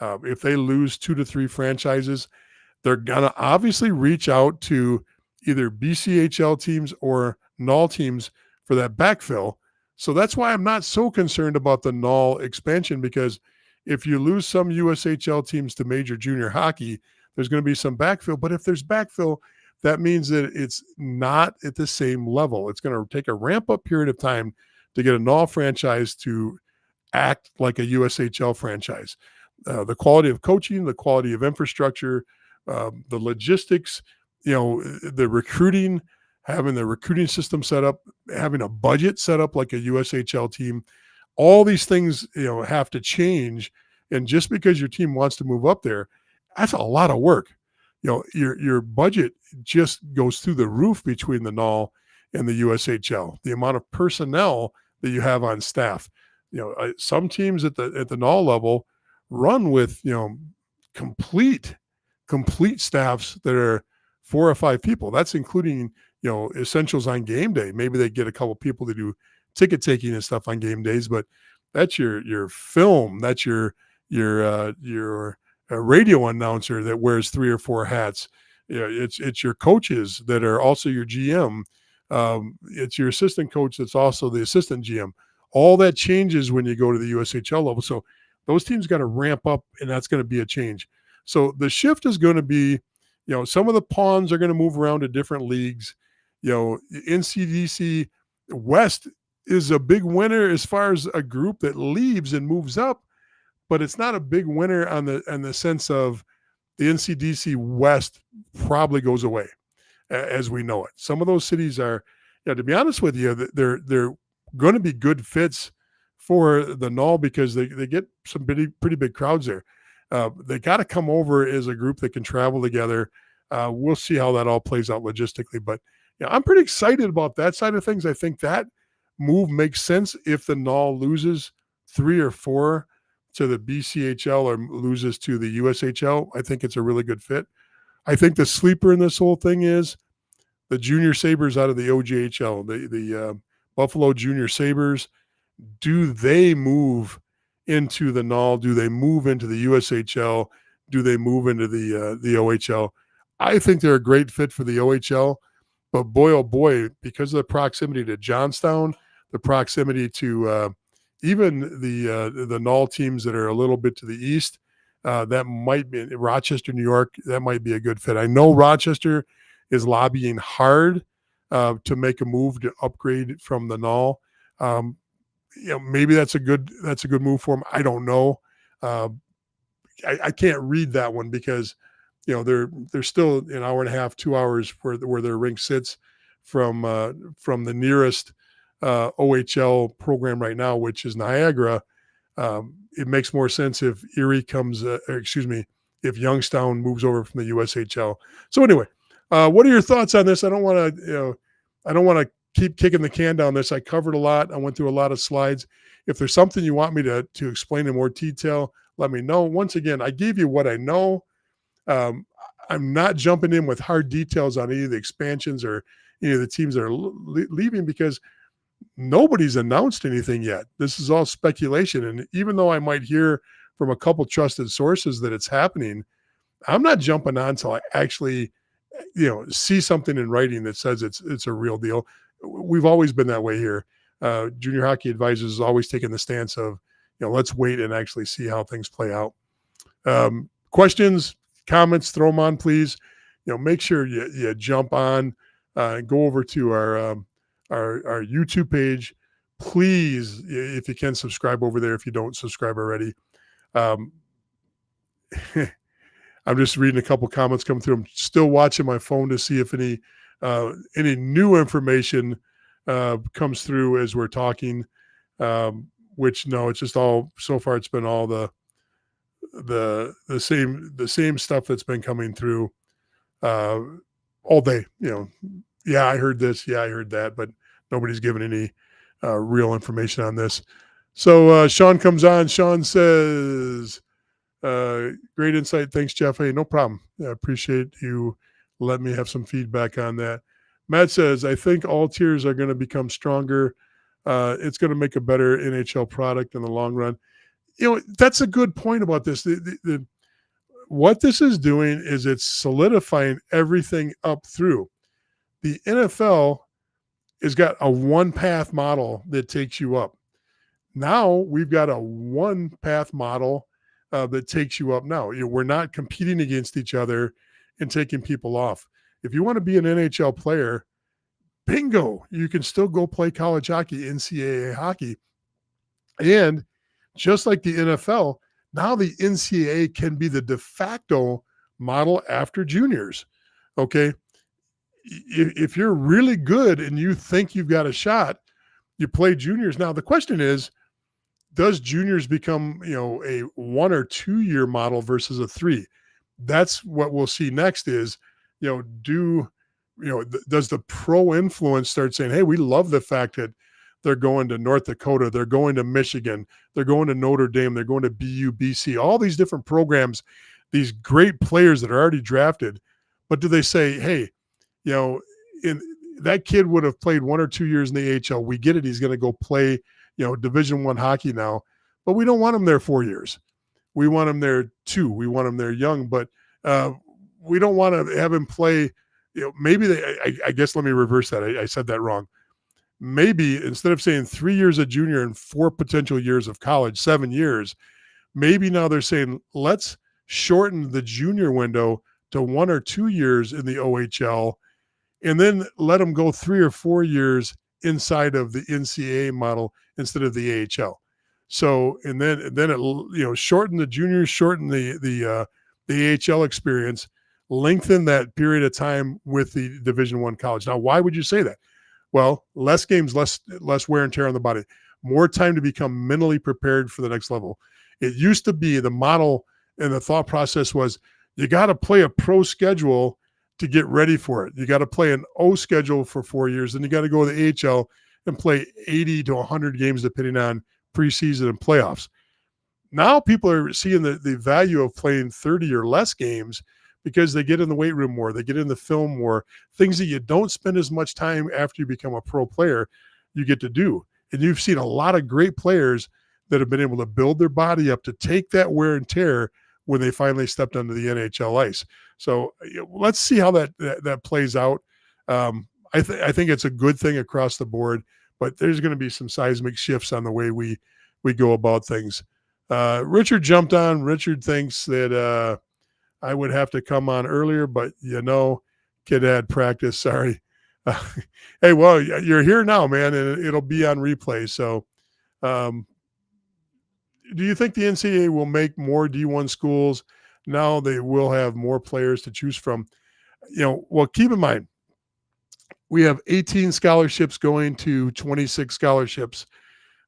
Speaker 1: If they lose 2 to 3 franchises, they're going to obviously reach out to either BCHL teams or NOL teams for that backfill. So that's why I'm not so concerned about the NOL expansion, because if you lose some USHL teams to major junior hockey, there's going to be some backfill. But if there's backfill, that means that it's not at the same level. It's going to take a ramp-up period of time to get a NOL franchise to act like a USHL franchise. The quality of coaching, the quality of infrastructure, the logistics, the recruiting, having the recruiting system set up, having a budget set up like a USHL team, all these things, have to change. And just because your team wants to move up there, that's a lot of work. Your budget just goes through the roof between the NOL and the USHL. The amount of personnel that you have on staff. Some teams at the NOL level run with complete staffs that are 4 or 5 people. That's including essentials on game day. Maybe they get a couple people to do ticket taking and stuff on game days, but that's your film. That's your radio announcer that wears 3 or 4 hats. Yeah, it's your coaches that are also your GM. It's your assistant coach that's also the assistant GM. All that changes when you go to the USHL level. So those teams got to ramp up, and that's going to be a change. So the shift is going to be, some of the pawns are going to move around to different leagues. NCDC West is a big winner as far as a group that leaves and moves up, but it's not a big winner on the sense of the NCDC West probably goes away as we know it. Some of those cities are, to be honest with you, they're going to be good fits for the Null because they get some pretty big crowds there. They got to come over as a group that can travel together. We'll see how that all plays out logistically, but I'm pretty excited about that side of things. I think that move makes sense if the Null loses 3 or 4 to the BCHL or loses to the USHL. I think it's a really good fit. I think the sleeper in this whole thing is the Junior Sabres out of the OJHL, the Buffalo Junior Sabres. Do they move into the Null? Do they move into the USHL? Do they move into the OHL? I think they're a great fit for the OHL, but boy, oh boy, because of the proximity to Johnstown, the proximity to even the Null teams that are a little bit to the east, that might be Rochester, New York. That might be a good fit. I know Rochester is lobbying hard to make a move to upgrade from the Null. Maybe that's a good move for them. I don't know. I can't read that one because they're still an hour and a half, 2 hours where their rink sits from the nearest OHL program right now, which is Niagara. It makes more sense if Erie if Youngstown moves over from the USHL. So anyway, what are your thoughts on this? I don't want to keep kicking the can down this. I covered a lot. I went through a lot of slides. If there's something you want me to explain in more detail, let me know. Once again, I gave you what I know. I'm not jumping in with hard details on any of the expansions or any of the teams that are leaving because nobody's announced anything yet. This is all speculation. And even though I might hear from a couple trusted sources that it's happening, I'm not jumping on until I actually, see something in writing that says it's a real deal. We've always been that way here. Junior Hockey Advisors has always taken the stance of, let's wait and actually see how things play out. Questions, comments, throw them on, please. Make sure you jump on and go over to our YouTube page. Please, if you can, subscribe over there if you don't subscribe already. I'm just reading a couple comments come through. I'm still watching my phone to see if any new information comes through as we're talking. Which no, it's just all so far. It's been all the same stuff that's been coming through all day. Yeah, I heard this. Yeah, I heard that, but nobody's given any real information on this. So Sean comes on. Sean says, great insight. Thanks, Jeff. Hey, no problem. I appreciate you letting me have some feedback on that. Matt says, I think all tiers are going to become stronger. It's going to make a better NHL product in the long run. That's a good point about this. What this is doing is it's solidifying everything up through. The NFL has got a one-path model that takes you up. Now we've got a one-path model that takes you up now. We're not competing against each other and taking people off. If you want to be an NHL player, bingo, you can still go play college hockey, NCAA hockey. And just like the NFL, now the NCAA can be the de facto model after juniors. Okay. If you're really good and you think you've got a shot, you play juniors. Now the question is, does juniors become, a 1 or 2 year model versus a 3? That's what we'll see next is, does the pro influence start saying, hey, we love the fact that they're going to North Dakota, they're going to Michigan, they're going to Notre Dame, they're going to BU, BC, all these different programs, these great players that are already drafted. But do they say, hey, that kid would have played 1 or 2 years in the AHL. We get it. He's going to go play, Division I hockey now, but we don't want him there 4 years. We want him there 2. We want him there young. But we don't want to have him play. Maybe I guess let me reverse that. I said that wrong. Maybe instead of saying 3 years of junior and 4 potential years of college, 7 years, maybe now they're saying let's shorten the junior window to 1 or 2 years in the OHL, and then let them go 3 or 4 years inside of the NCAA model instead of the AHL. So and then it shorten the juniors, shorten the AHL experience, lengthen that period of time with the Division I college. Now, why would you say that? Well, less games, less wear and tear on the body, more time to become mentally prepared for the next level. It used to be the model and the thought process was you got to play a pro schedule to get ready for it. You got to play an O schedule for 4 years, and you got to go to the AHL and play 80 to 100 games depending on preseason and playoffs. Now people are seeing the value of playing 30 or less games because they get in the weight room more, they get in the film more, things that you don't spend as much time after you become a pro player, you get to do. And you've seen a lot of great players that have been able to build their body up to take that wear and tear when they finally stepped onto the NHL ice. So let's see how that plays out. I think it's a good thing across the board, but there's going to be some seismic shifts on the way we go about things. Richard jumped on. Richard thinks that I would have to come on earlier, but kid had practice. Sorry. Hey, well, you're here now, man, and it'll be on replay. So, do you think the NCAA will make more D1 schools? Now they will have more players to choose from. Well, keep in mind, we have 18 scholarships going to 26 scholarships.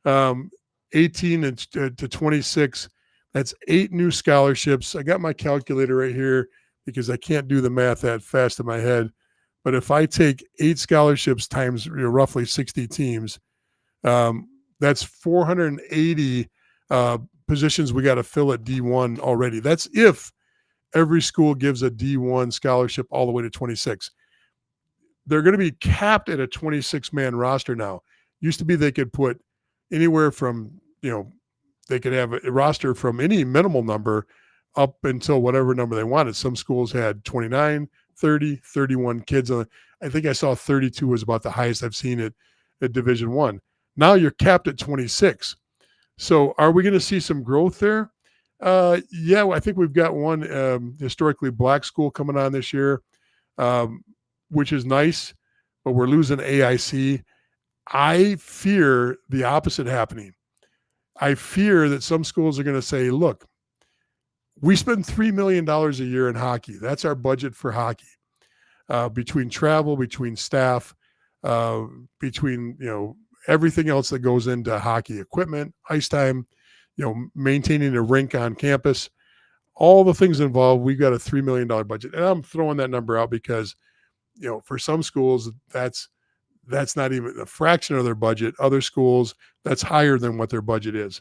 Speaker 1: 18 to 26, that's 8 new scholarships. I got my calculator right here because I can't do the math that fast in my head. But if I take 8 scholarships times roughly 60 teams, that's 480 positions we got to fill at D1 already. That's if every school gives a D1 scholarship all the way to 26. They're going to be capped at a 26-man roster now. Used to be they could put anywhere from, they could have a roster from any minimal number up until whatever number they wanted. Some schools had 29, 30, 31 kids. I think I saw 32 was about the highest I've seen at Division I. Now you're capped at 26. So are we going to see some growth there? Yeah, I think we've got one historically black school coming on this year, which is nice, but we're losing AIC. I fear the opposite happening. I fear that some schools are going to say, look, we spend $3 million a year in hockey. That's our budget for hockey. Between travel, between staff, between, everything else that goes into hockey equipment, ice time, maintaining a rink on campus, all the things involved, we've got a $3 million budget. And I'm throwing that number out because, for some schools, that's not even a fraction of their budget. Other schools, that's higher than what their budget is.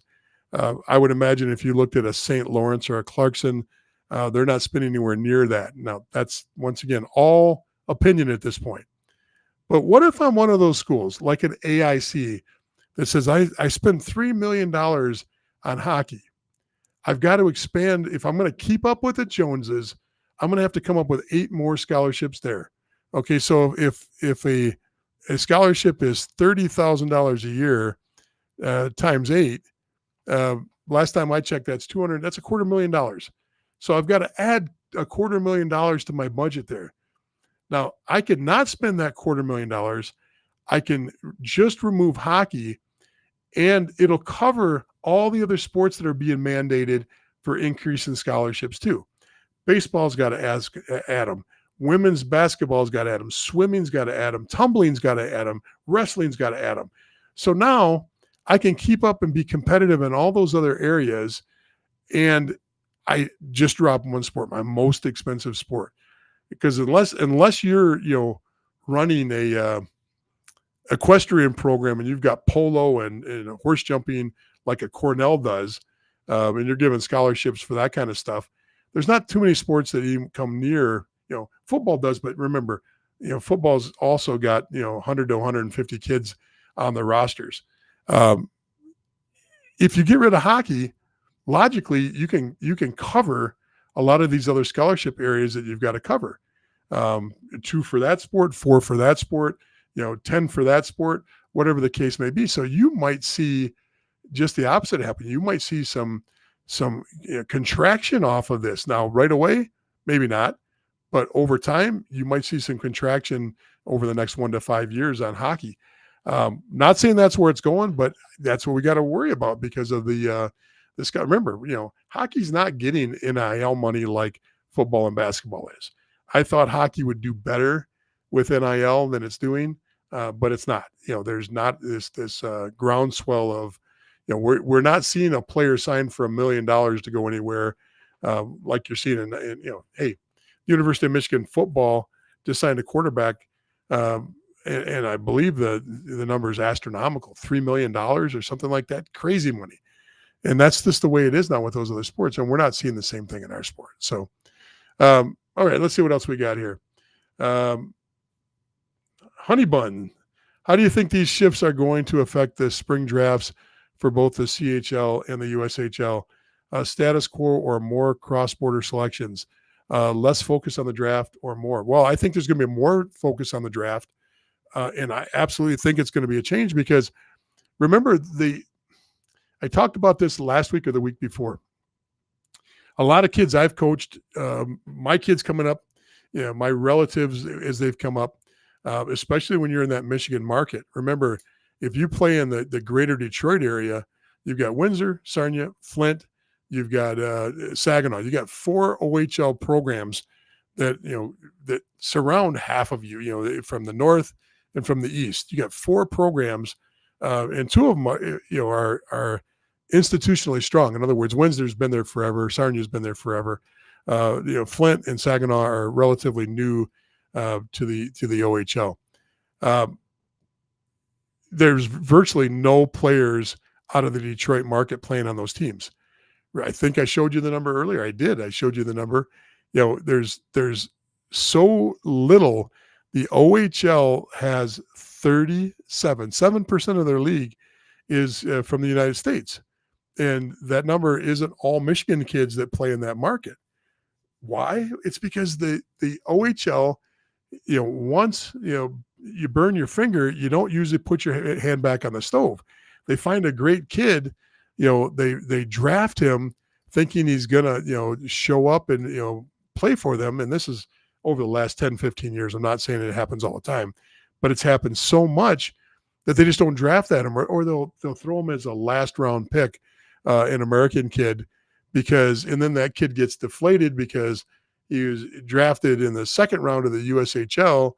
Speaker 1: I would imagine if you looked at a St. Lawrence or a Clarkson, they're not spending anywhere near that. Now, that's, once again, all opinion at this point. But what if I'm one of those schools, like an AIC, that says I spend $3 million on hockey? I've got to expand. If I'm going to keep up with the Joneses, I'm going to have to come up with 8 more scholarships there. Okay, so if a scholarship is $30,000 a year times 8, last time I checked, that's $250,000. So I've got to add $250,000 to my budget there. Now, I could not spend that $250,000. I can just remove hockey, and it'll cover all the other sports that are being mandated for increase in scholarships too. Baseball's got to add them. Women's basketball's got to add them. Swimming's got to add them. Tumbling's got to add them. Wrestling's got to add them. So now I can keep up and be competitive in all those other areas, and I just drop one sport, my most expensive sport. Because unless you're running a equestrian program and you've got polo and horse jumping like a Cornell does, and you're giving scholarships for that kind of stuff, there's not too many sports that even come near. Football does, but remember, football's also got 100 to 150 kids on the rosters. If you get rid of hockey, logically you can cover a lot of these other scholarship areas that you've got to cover. 2 for that sport, 4 for that sport, 10 for that sport, whatever the case may be. So you might see just the opposite happen. You might see some contraction off of this. Now, right away, maybe not, but over time, you might see some contraction over the next 1 to 5 years on hockey. Not saying that's where it's going, but that's what we got to worry about because of this guy. Remember, hockey's not getting NIL money like football and basketball is. I thought hockey would do better with NIL than it's doing, but it's not. There's not this groundswell of, we're not seeing a player sign for $1 million to go anywhere, like you're seeing in hey, University of Michigan football just signed a quarterback, and I believe the number is astronomical, $3 million or something like that, crazy money. And that's just the way it is now with those other sports, and we're not seeing the same thing in our sport. So, all right, let's see what else we got here. Honey Bun, how do you think these shifts are going to affect the spring drafts for both the CHL and the USHL? Status quo or more cross-border selections? Less focus on the draft or more? Well, I think there's going to be more focus on the draft, and I absolutely think it's going to be a change because remember, I talked about this last week or the week before. A lot of kids I've coached, my kids coming up, my relatives as they've come up, especially when you're in that Michigan market. Remember, if you play in the greater Detroit area, you've got Windsor, Sarnia, Flint, you've got Saginaw. You got 4 OHL programs that that surround half of you. From the north and from the east. You got 4 programs, and 2 of them are institutionally strong. In other words, Windsor's been there forever. Sarnia's been there forever. Flint and Saginaw are relatively new to the OHL. There's virtually no players out of the Detroit market playing on those teams. I think I showed you the number earlier. I did. I showed you the number. There's so little. The OHL has 7% of their league is from the United States. And that number isn't all Michigan kids that play in that market. Why? It's because the OHL, once, you burn your finger, you don't usually put your hand back on the stove. They find a great kid, they draft him thinking he's going to, show up and, play for them. And this is over the last 10, 15 years. I'm not saying it happens all the time, but it's happened so much that they just don't draft that him, or they'll throw him as a last round pick, an American kid, and then that kid gets deflated because he was drafted in the second round of the USHL.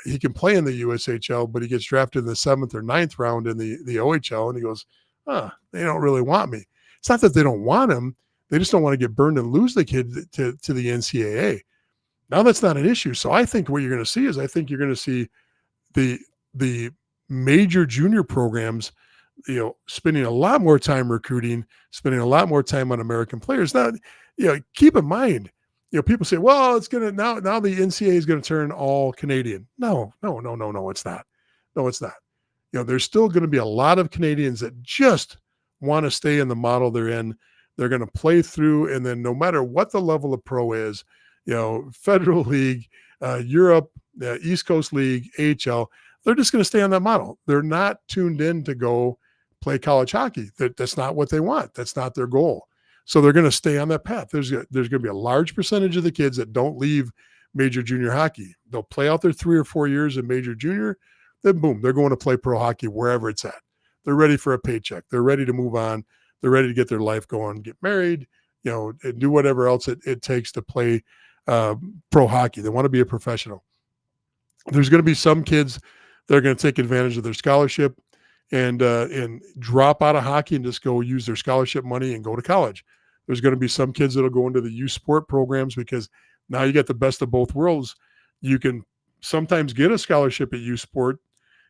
Speaker 1: He can play in the USHL, but he gets drafted in the 7th or 9th round in the OHL, and he goes, they don't really want me. It's not that they don't want him. They just don't want to get burned and lose the kid to the NCAA. Now that's not an issue. So I think what you're going to see is you're going to see the major junior programs, spending a lot more time recruiting, spending a lot more time on American players. Now, keep in mind, people say, well, it's going to now the NCAA is going to turn all Canadian. No, it's not. No, it's not. There's still going to be a lot of Canadians that just want to stay in the model they're in. They're going to play through, and then no matter what the level of pro is, Federal League, Europe, East Coast League, AHL, they're just going to stay on that model. They're not tuned in to go play college hockey. That's not what they want. That's not their goal. So they're going to stay on that path. There's going to be a large percentage of the kids that don't leave major junior hockey. They'll play out their 3 or 4 years in major junior, then boom, they're going to play pro hockey wherever it's at. They're ready for a paycheck. They're ready to move on. They're ready to get their life going, get married, and do whatever else it takes to play pro hockey. They want to be a professional. There's going to be some kids that are going to take advantage of their scholarship and drop out of hockey and just go use their scholarship money and go to college. There's going to be some kids that'll go into the youth sport programs because now you get the best of both worlds. You can sometimes get a scholarship at youth sport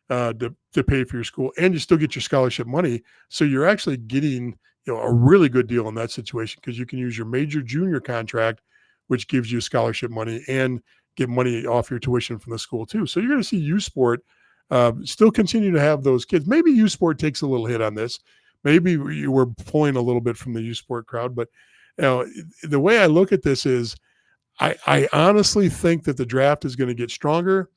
Speaker 1: to pay for your school, and you still get your scholarship money. So you're actually getting a really good deal in that situation because you can use your major junior contract, which gives you scholarship money, and get money off your tuition from the school too. So you're going to see youth sport still continue to have those kids. Maybe youth sport takes a little hit on this. Maybe we're pulling a little bit from the youth sport crowd, but Now, the way I look at this is I honestly think that the draft is going to get stronger,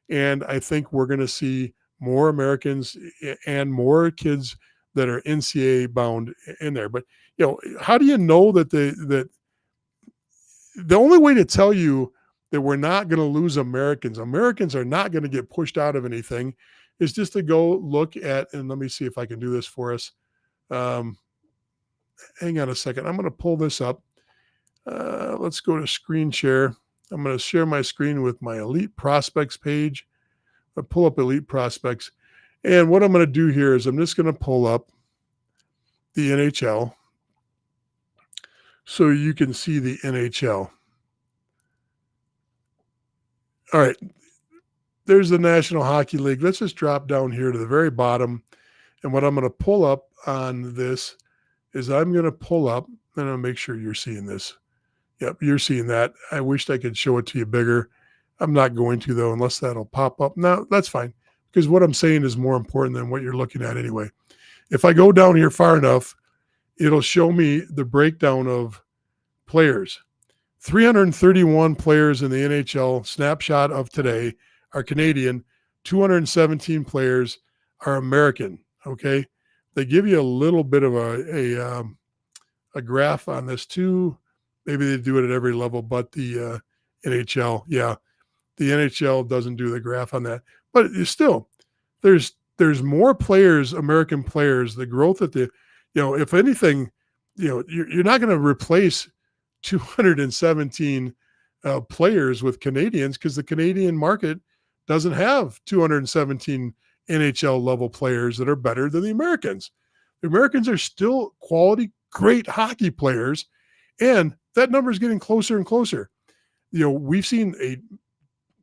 Speaker 1: and I think we're going to see more Americans and more kids that are NCAA bound in there. But how do you know that the only way to tell you that we're not going to lose Americans are not going to get pushed out of anything, is just to go look at, and let me see if I can do this for us. Um, Hang on a second. I'm going to pull this up. Let's go to screen share. I'm going to share my screen with my Elite Prospects page. I'll pull up Elite Prospects. And what I'm going to do here is I'm just going to pull up the NHL so you can see the NHL. All right. There's the National Hockey League. Let's just drop down here to the very bottom. And what I'm going to pull up on this is I'm going to pull up, and I'll make sure you're seeing this. Yep, you're seeing that. I wished I could show it to you bigger. I'm not going to, though, unless that'll pop up. No, that's fine, because what I'm saying is more important than what you're looking at anyway. If I go down here far enough, it'll show me the breakdown of players. 331 players in the NHL snapshot of today are Canadian. 217 players are American. Okay, they give you a little bit of a graph on this too. Maybe they do it at every level, but the NHL, yeah, the NHL doesn't do the graph on that. But still, there's more players, American players. The growth at the, if anything, you're not going to replace 217 players with Canadians, because the Canadian market doesn't have 217 NHL level players that are better than the Americans. The Americans are still quality, great hockey players, and that number is getting closer and closer. We've seen a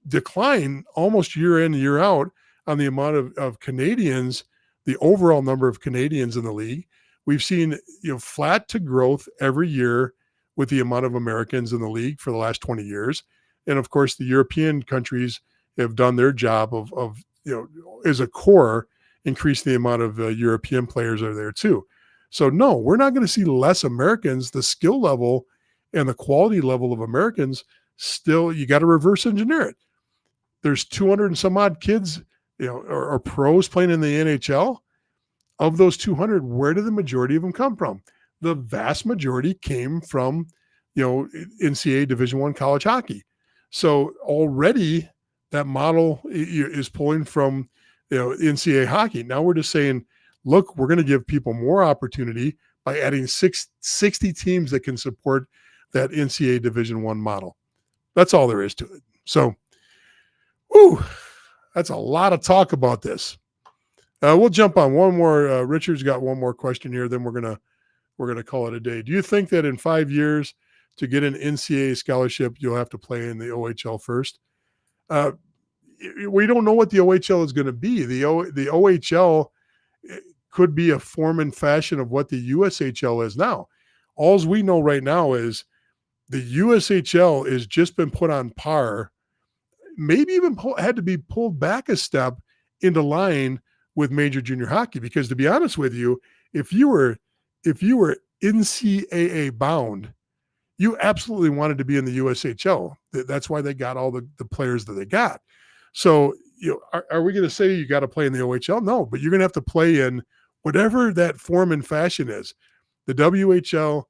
Speaker 1: decline almost year in, year out on the amount of Canadians, the overall number of Canadians in the league. We've seen, flat to growth every year with the amount of Americans in the league for the last 20 years. And of course, the European countries have done their job of as a core, increase the amount of European players are there too. So no, we're not going to see less Americans. The skill level and the quality level of Americans, still, you got to reverse engineer it. There's 200 and some odd kids, or pros playing in the NHL. Of those 200, where did the majority of them come from? The vast majority came from, NCAA Division I college hockey. So already that model is pulling from, NCAA hockey. Now we're just saying, look, we're going to give people more opportunity by adding 60 teams that can support that NCAA Division I model. That's all there is to it. So, that's a lot of talk about this. We'll jump on one more. Richard's got one more question here. Then we're gonna call it a day. Do you think that in 5 years, to get an NCAA scholarship, you'll have to play in the OHL first? We don't know what the OHL is going to be. The OHL could be a form and fashion of what the USHL is now. All we know right now is the USHL has just been put on par, maybe even had to be pulled back a step into line with major junior hockey. Because to be honest with you, if you were NCAA bound, you absolutely wanted to be in the USHL. That's why they got all the players that they got. So, are we going to say you got to play in the OHL? No, but you're going to have to play in whatever that form and fashion is. The WHL,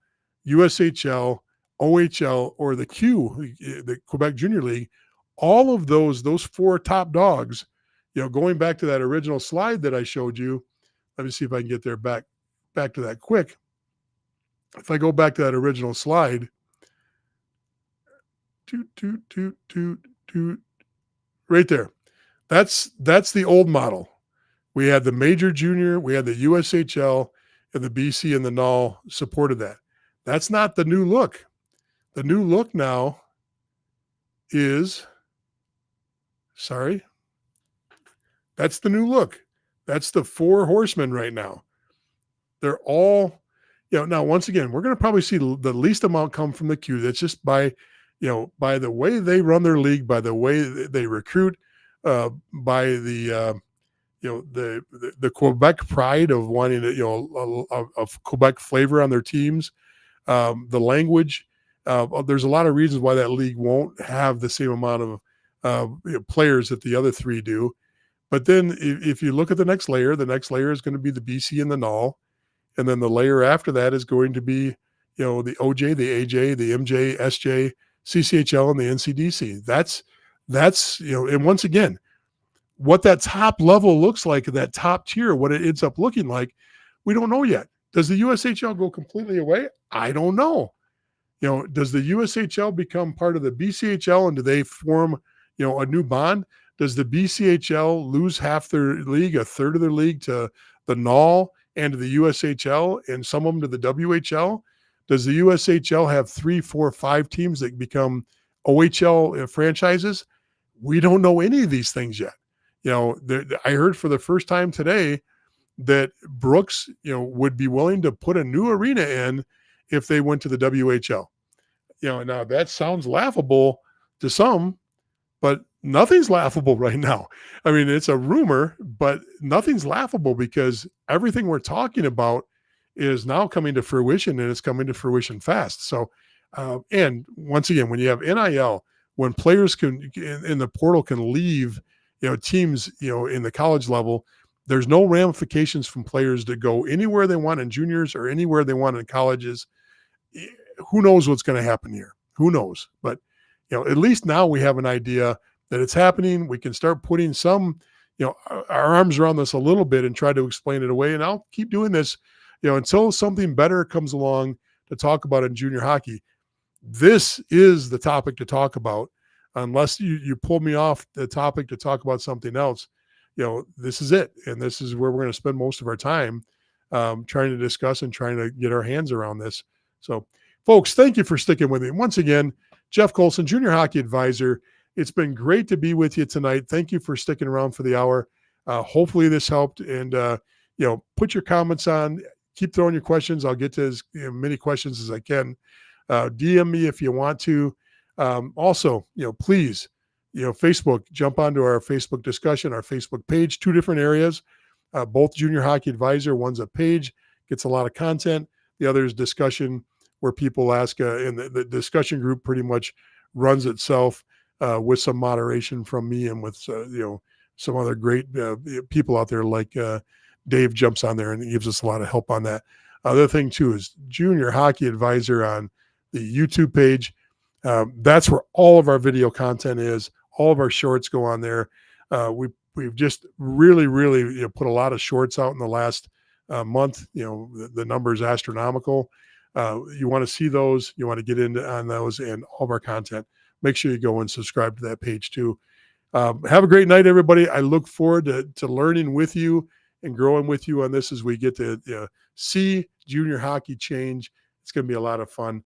Speaker 1: USHL, OHL, or the Q, the Quebec Junior League. All of those four top dogs, going back to that original slide that I showed you. Let me see if I can get there back to that quick. If I go back to that original slide, right there. That's the old model. We had the major junior, we had the USHL, and the BC and the NAL supported that. That's not the new look. The new look now is, that's the new look. That's the four horsemen right now. They're all, now once again, we're going to probably see the least amount come from the Q. That's just by the way they run their league, by the way they recruit, by the Quebec pride of wanting a Quebec flavor on their teams. the language. There's a lot of reasons why that league won't have the same amount of players that the other three do. But then if you look at the next layer is going to be the BC and the NOL. And then the layer after that is going to be, the OJ, the AJ, the MJ, SJ, CCHL, and the NCDC. That's and once again, what that top level looks like, that top tier, what it ends up looking like, we don't know yet. Does the USHL go completely away? I don't know. Does the USHL become part of the BCHL, and do they form, a new bond? Does the BCHL lose half their league, a third of their league to the NOL and to the USHL, and some of them to the WHL? Does the USHL have 3, 4, 5 teams that become OHL franchises? We don't know any of these things yet. I heard for the first time today that Brooks, would be willing to put a new arena in if they went to the WHL. Now that sounds laughable to some, but nothing's laughable right now. I mean, it's a rumor, but nothing's laughable because everything we're talking about is now coming to fruition, and it's coming to fruition fast. So, and once again, when you have NIL, when players can in the portal can leave, teams, in the college level, there's no ramifications from players to go anywhere they want in juniors or anywhere they want in colleges. Who knows what's going to happen here? Who knows? But, at least now we have an idea that it's happening. We can start putting some, our arms around this a little bit and try to explain it away. And I'll keep doing this, until something better comes along to talk about in junior hockey. This is the topic to talk about. Unless you pull me off the topic to talk about something else, this is it. And this is where we're going to spend most of our time trying to discuss and trying to get our hands around this. So, folks, thank you for sticking with me. Once again, Jeff Colson, Junior Hockey Advisor. It's been great to be with you tonight. Thank you for sticking around for the hour. Hopefully this helped. And, put your comments on. Keep throwing your questions. I'll get to as many questions as I can. DM me if you want to. Also, please, Facebook, jump onto our Facebook discussion, our Facebook page, 2 different areas, both Junior Hockey Advisor. One's a page, gets a lot of content. The other is discussion, where people ask, and the discussion group pretty much runs itself with some moderation from me and with, some other great people out there like Dave jumps on there and gives us a lot of help on that. Other thing too is Junior Hockey Advisor on the YouTube page. That's where all of our video content is. All of our shorts go on there. We've just really put a lot of shorts out in the last month. The number is astronomical. You want to see those, you want to get into on those and all of our content. Make sure you go and subscribe to that page too. Have a great night, everybody. I look forward to learning with you and growing with you on this as we get to see junior hockey change. It's going to be a lot of fun.